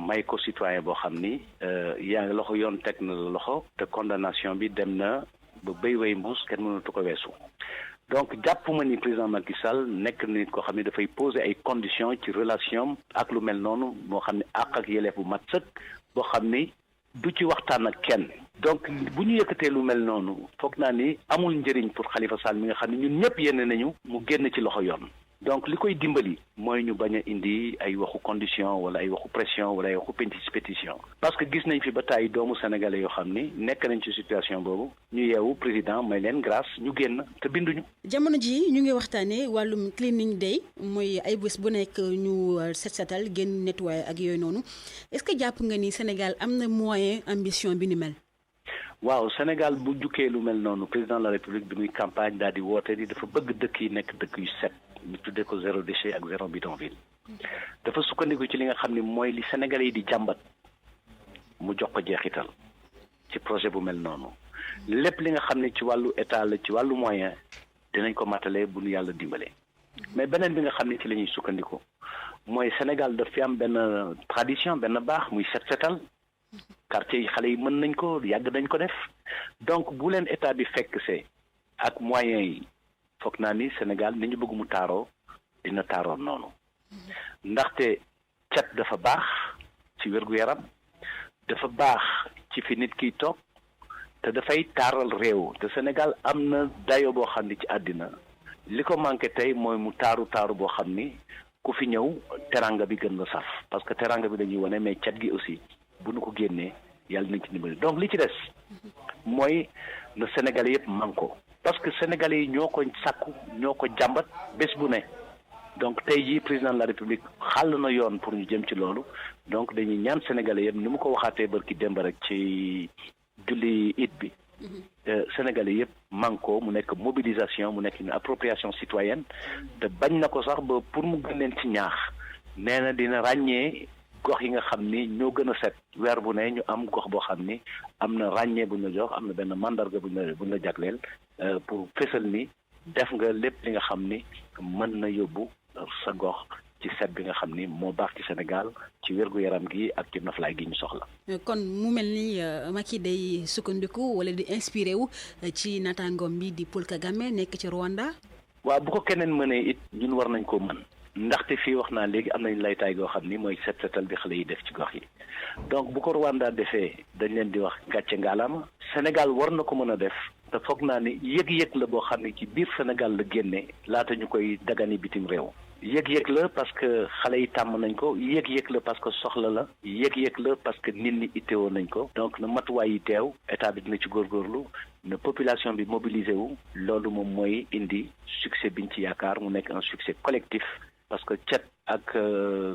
may ko citoyen boo xam ni yaa ngi loxo yoon teg na la loxo te condamnation bi dem na ba béy way mbuus kenn mënatu ko weesu donc jàpp ma ni président Macky Sall nekk na nit koo xam ne dafay poser ay conditions ci relation ak lu mel noonu moo xam ne àq ak yelleef bu mat sëkk boo xam ni du ci waxtaan ak kenn donc bu ñu yëkkatee lu mel noonu foog naa ni amul njëriñ pour Khalifa Sall mi nga xam ne ñun ñëpp yenn nañu mu génn ci loxo yoon donc li koy dimbali mooy ñu bañ a indi ay waxu condition wala ay waxu pression wala ay waxu pétition parce que gis nañ fi ba tàyyi doomu sénégalais yoo xam ni nekk nañ ci situation boobu ñu yeewu président may leen grâce ñu génn te binduñu. jamono ji ñu ngi waxtaanee wàllum cleaning day mooy ay bés bu nekk ñu setal génn nettoyer ak yooyu noonu est-ce que jàpp nga ni Sénégal am na moyen ambition bi ni mel. waaw Sénégal bu jukkee lu mel noonu président de la République bi muy campagne daal di woote ni dafa bëgg dëkk yi nekk dëkk yu set ñu tuddee ko zéro déchet ak zéro bidonville dafa sukkandiku ci li nga xam ne mooy li Sénégalais yi di jàmbat mu jox ko jeexital ci projet bu mel noonu lépp li nga xam ne ci wàllu état la ci wàllu moyen dinañ ko matale bu nu yàlla dimbalee mais beneen bi nga xam ne ci la ñuy sukkandiku mooy Sénégal daf fi am benn tradition benn baax muy setal quartier yi xale yi mën nañ ko yàgg nañ ko def donc bu leen état bi fekk see ak moyens yi foog naa ni Sénégal ni ñu bëgg mu taaroo dina taaroo noonu ndaxte cet dafa baax ci wér-gu-yaram dafa baax ci fi nit kiy toog te dafay taaral réew te Sénégal am na dayo boo xam ni ci àddina li ko manqué tey mooy mu taaru boo xam ni ku fi ñëw teranga bi gën la saf parce que teranga bi dañuy wane mais cet gi aussi bu nu ko génnee yàlla nañ ci dimbali donc li ci des mooy na Sénégalais yëpp manko parce que Sénégalais yi ñoo ko sàkku ñoo ko jàmbat bés bu ne donc tey jii président de la République xàll na yoon pour ñu jëm ci loolu donc dañuy ñaan Sénégalais yëpp ni mu ko waxaatee barki démb rek ci julli it bi Sénégalais yëpp manko mu nekk mobilisation mu nekk une appropriation citoyenne te bañ na ko sax ba pour mu gën leen ci ñaax nee na dina ràññee gox yi nga xam ni ñoo gën a set weer bu ne ñu am gox boo xam ni am na ràññee bu ñu la jox am na benn mandarga bu ñu la jagleel pour fésal ni def nga lépp li nga xam ni mën na yóbbu sa gox ci set bi nga xam ni moo baax ci Sénégal ci wér-gu-yaram gi ak ci noflaay gi ñu soxla. kon mu mel ni Macky day sukkandiku wala di inspiré wu ci naataangoom bi di Paul Kagame nekk ci Rwanda. waaw bu ko keneen mënee it ñun war nañ koo mën ndaxte fii wax naa léegi am nañ laytaay goo xam ni mooy set setal bi xale yi def ci gox yi donc bu ko Rwanda defee dañ leen di wax gàcce ngaalaama Sénégal war na ko mën a def te foog naa ni yëg-yëg la boo xam ne ci biir Sénégal la génne laata ñu koy dagani bitim réew yëg-yëg la parce que xale yi tàmm nañ ko yëg-yëg la parce que soxla la yëg-yëg la parce que nit ñi itteewoo nañ ko donc na matuwaay yi teew état bi dina ci góorgóorlu na population bi mobilisé wu loolu moom mooy indi succès biñ ci yaakaar mu nekk un succès collectif parce que cet ak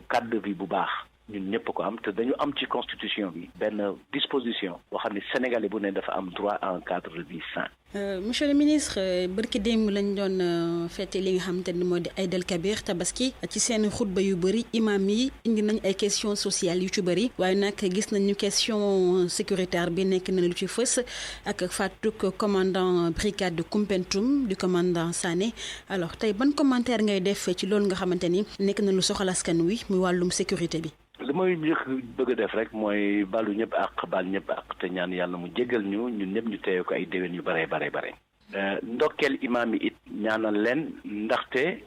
cadre de vie bu baax ñun ñëpp ko am te dañu am ci constitution bi benn disposition boo xam ne sénégalais bu ne dafa am droit à un cadre de vie sain. Monsieur le ministre barki démb lañ doon fête li nga xamante ni moo di Aïd el Kabir Tabaski ci seen xutba yu bëri imam yi indi nañ ay questions sociales yu ci bëri waaye nag gis nañu question sécuritaire bi nekk na lu ci fës ak fàttuk commandant brigade de Koumpentoum du commandant Sané alors tey ban commentaire ngay def ci loolu nga xamante ni nekk na lu soxal askan wi muy wàllum sécurité bi. li may njëkk bëgg a def rek mooy balu ñëpp ak baal ñëpp ak te ñaan yàlla mu jéggal ñu ñun ñëpp ñu teew ko ay déwén yu bare ndokkeel imaam yi it ñaanal leen ndaxte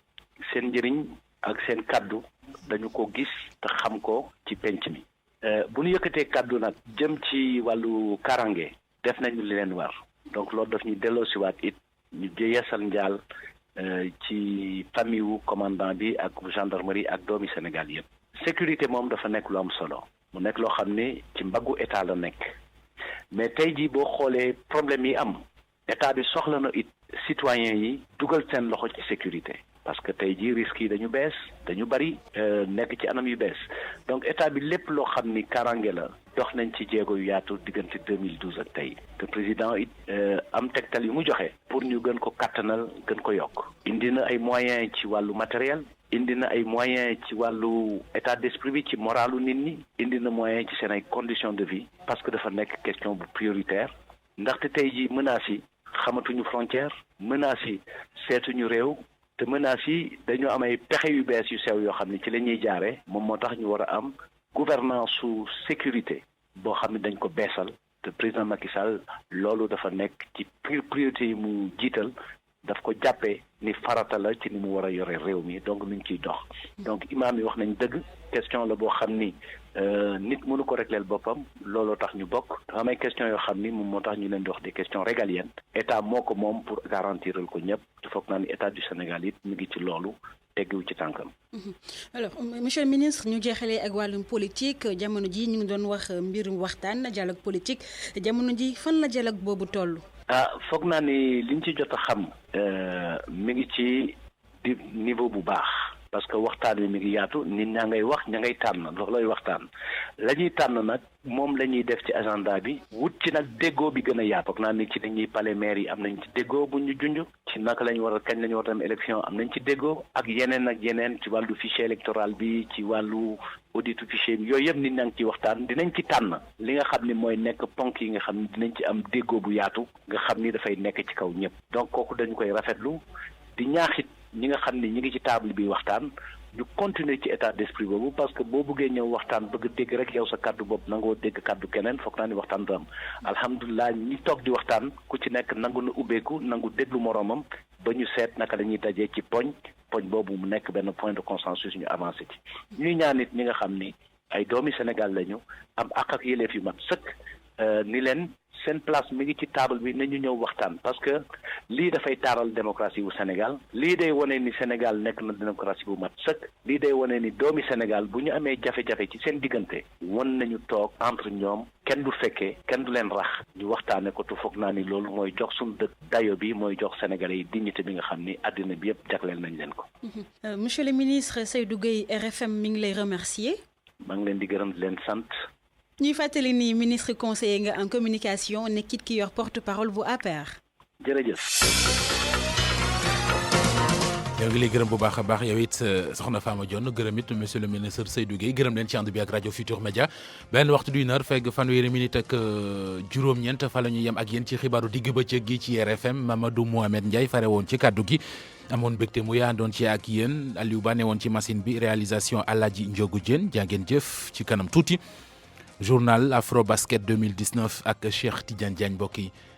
seen njëriñ ak seen kaddu dañu ko gis te xam ko ci penc mi bu ñu yëkkatee kaddu nag jëm ci wàllu karange def nañu li leen war donc loolu daf ñuy delloosiwaat it ñu yeesal njaal ci famille wu commandant bi ak gendarmerie ak doomi Sénégal yëpp. sécurité moom dafa nekk lu am solo mu nekk loo xam ne ci mbaggu état la nekk mais tey jii boo xoolee problème yi am état bi soxla na it citoyens yi dugal seen loxo ci sécurité parce que tey jii risques yi dañu bees dañu bari nekk ci anam yu bees donc état bi lépp loo xam ni karange la dox nañ ci jéego yu yaatu diggante 2012 ak tey te président it am tegtal yu mu joxe pour ñu gën ko kattanal gën ko yokk indi na ay moyens ci wàllu matériel indi na ay moyens ci wàllu état d'esprit bi ci moralu nit ñi indi na moyens ci seen ay conditions de vie parce que dafa nekk question bu prioritaire ndaxte tey jii menaces yi xamatuñu frontière menaces yi seetuñu réew te menaces yi dañoo am ay pexe yu bees yu sew yoo xam ne ci la ñuy jaaree moom moo tax ñu war a am gouvernance su sécurité boo xam ne dañ ko beesal te président Macky Sall loolu dafa nekk ci priorité yi mu jiital daf ko jàppee ni farata la ci ni mu war a yore réew mi donc mi ngi ciy dox donc imaam yi wax nañ dëgg question la boo xam ni nit mënu ko régleel boppam looloo tax ñu bokk dafa am ay question yoo xam ni moom moo tax ñu leen di wax des questions régaliennes état moo ko moom pour garantiral ko ñëpp te foog naa ni état du Sénégal it mi ngi ci loolu teggiwu ci tànkam. alors monsieur le ministre ñu jeexalee ak wàllum politique jamono ji ñu ngi doon wax mbirum waxtaan dialogue politique jamono ji fan la dialogue boobu toll. foog naa ni liñ ci jot a xam mi ngi ci di niveau bu baax parce que waxtaan wi mi ngi yaatu nit ñaa ngay wax ña ngay tànn loolooy waxtaan la ñuy tànn nag moom la ñuy def ci agenda bi wut ci nag déggoo bi gën a yaatu foog naa ni ci dañuy pale maire yi am nañ ci déggoo bu ñu junj ci naka la ñu war a kañ la ñu war a dem élection am nañ ci déggoo ak yeneen ci wàllu fichier électoral bi ci wàllu auditu fichier bi yooyu yëpp nit ñaa ngi ciy waxtaan dinañ ci tànn li nga xam ni mooy nekk ponk yi nga xam ni dinañ ci am déggoo bu yaatu nga xam ni dafay nekk ci kaw ñëpp donc kooku dañu koy rafetlu di ñaaxit ñi nga xam ni ñi ngi ci table bi waxtaan ñu continuer ci état d'esprit boobu parce que boo bëggee ñëw waxtaan bëgg dégg rek yow sa kàddu bopp nangoo dégg kàddu keneen foog naa ni waxtaan du am alhamdulilah ñi toog di waxtaan ku ci nekk nangu na ubbeeku nangu déglu moroomam ba ñu seet naka la ñuy dajee ci poñ boobu mu nekk benn point de consensus ñu avancé ci ñuy ñaan nit ñi nga xam ni ay doomi Sénégal lañu am ak yelleef yu mat sëkk ni leen seen place mi ngi ci table bi nañu ñëw waxtaan parce que lii dafay taaral démocratie bu Sénégal lii day wane ni Sénégal nekk na démocratie bu mat sëkk lii day wane ni doomi Sénégal bu ñu amee jafe-jafe ci seen diggante wan nañu toog entre ñoom kenn du fekkee kenn du leen rax ñu waxtaane ko tu foog naa ni loolu mooy jox suñu dëkk dayo bi mooy jox Sénégalais yi dignité bi nga xam ni àddina bi yëpp jagleel nañ leen ko. Monsieur le ministre Seydou Gueye RFM mi ngi lay remercier. maa ngi leen di gërëm di leen sant. ñuy fàttali ni ministre conseiller nga en communication nekkit ki yor porte-parole bu APR. jërëjëf. ñoo ngi lay gërëm bu baax a baax yow it soxna Fama Dione gërëm it monsieur le ministre Seydou Gueye gërëm leen ci ànd bi ak rajo Futur Média benn waxtu du une heure fekk fanweeri minute ak juróom-ñeent fa la ñu yem ak yéen ci xibaaru digg bëccëg gi ci RFM Mamadou Mohamed Ndiaye fare woon ci kaddu gi amoon mbégte mu yaandoon ci ak yéen Aliou Ba ne woon ci machine bi réalisation Aladji Ndiogu Diène jàngeen jëf ci kanam tuuti journal Afro Basket 2019 ak Cheikh Tidiane Diagne mbokk yi